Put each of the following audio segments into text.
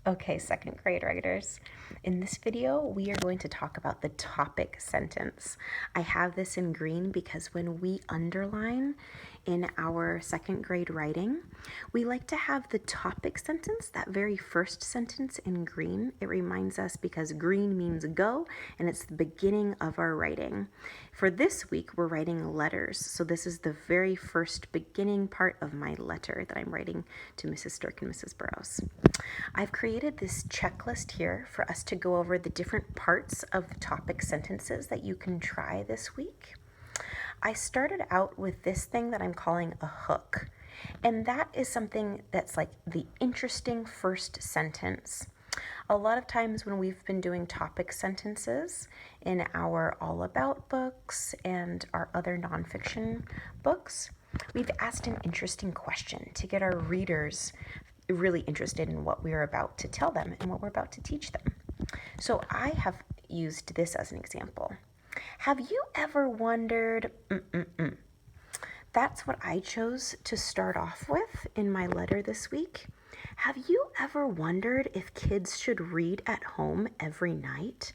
Okay, second grade writers. In this video, we are going to talk about the topic sentence. I have this in green because when we underline in our second grade writing, we like to have the topic sentence, that very first sentence in green. It reminds us because green means go, and it's the beginning of our writing. For this week, we're writing letters. So this is the very first beginning part of my letter that I'm writing to Mrs. Stirk and Mrs. Burrows. I've created this checklist here for us to go over the different parts of the topic sentences that you can try this week. I started out with this thing that I'm calling a hook, and that is something that's like the interesting first sentence. A lot of times when we've been doing topic sentences in our All About books and our other nonfiction books, we've asked an interesting question to get our readers really interested in what we're about to tell them and what we're about to teach them. So I have used this as an example. Have you ever wondered, That's what I chose to start off with in my letter this week. Have you ever wondered if kids should read at home every night?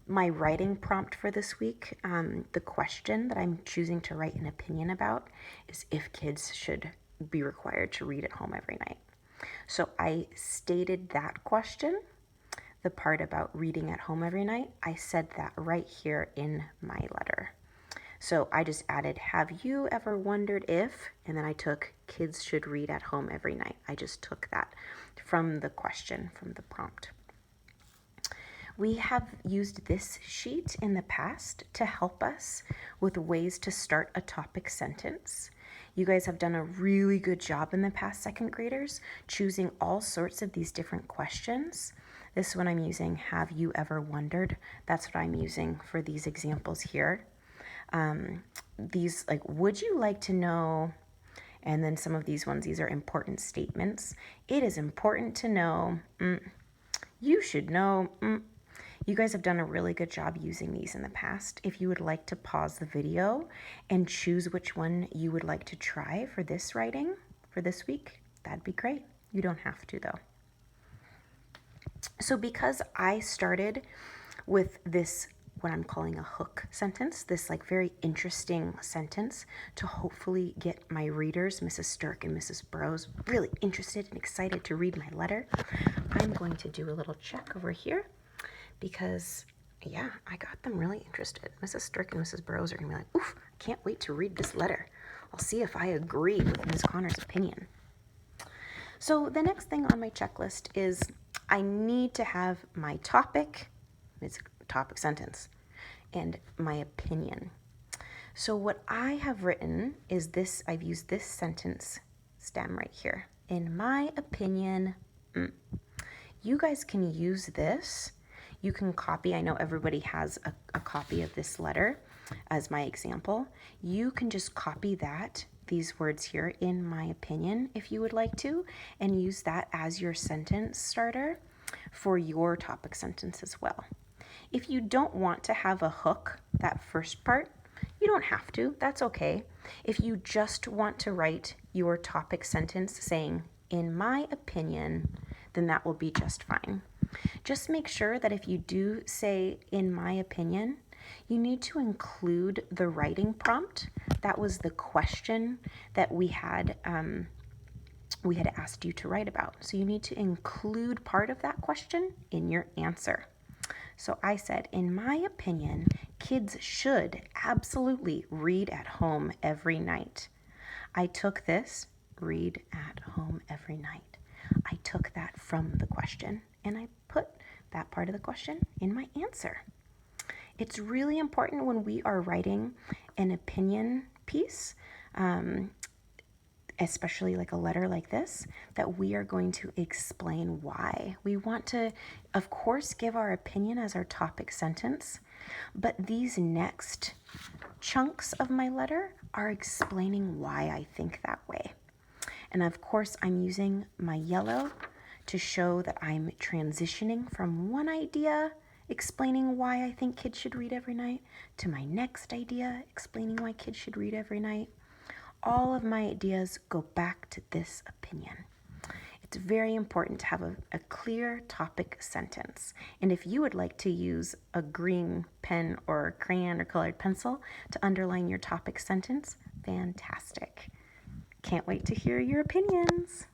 My writing prompt for this week, the question that I'm choosing to write an opinion about is if kids should be required to read at home every night. So I stated that question, the part about reading at home every night. I said that right here in my letter. So I just added, have you ever wondered if, and then I took kids should read at home every night. I just took that from the question, from the prompt. We have used this sheet in the past to help us with ways to start a topic sentence. You guys have done a really good job in the past, second graders, choosing all sorts of these different questions. This one I'm using, have you ever wondered? That's what I'm using for these examples here. These, like, would you like to know? And then some of these ones, these are important statements. It is important to know. You should know. You guys have done a really good job using these in the past. If you would like to pause the video and choose which one you would like to try for this writing for this week, that'd be great. You don't have to though. So because I started with this, what I'm calling a hook sentence, this like very interesting sentence to hopefully get my readers, Mrs. Stirk and Mrs. Burrows, really interested and excited to read my letter, I'm going to do a little check over here because, yeah, I got them really interested. Mrs. Stirk and Mrs. Burrows are going to be like, oof, I can't wait to read this letter. I'll see if I agree with Ms. Connor's opinion. So the next thing on my checklist is I need to have my topic, it's a topic sentence, and my opinion. So what I have written is this, I've used this sentence stem right here. In my opinion, You guys can use this. You can copy, I know everybody has a copy of this letter as my example. You can just copy that, these words here, in my opinion, if you would like to, and use that as your sentence starter for your topic sentence as well. If you don't want to have a hook, that first part, you don't have to, that's okay. If you just want to write your topic sentence saying, in my opinion, then that will be just fine. Just make sure that if you do say, in my opinion, you need to include the writing prompt. That was the question that we had asked you to write about. So you need to include part of that question in your answer. So I said, in my opinion, kids should absolutely read at home every night. I took this, read at home every night. I took that from the question and I put that part of the question in my answer. It's really important when we are writing an opinion piece, especially like a letter like this, that we are going to explain why. We want to, of course, give our opinion as our topic sentence, but these next chunks of my letter are explaining why I think that way. And of course, I'm using my yellow to show that I'm transitioning from one idea, explaining why I think kids should read every night, to my next idea, explaining why kids should read every night. All of my ideas go back to this opinion. It's very important to have a clear topic sentence. And if you would like to use a green pen or crayon or colored pencil to underline your topic sentence, fantastic. Can't wait to hear your opinions.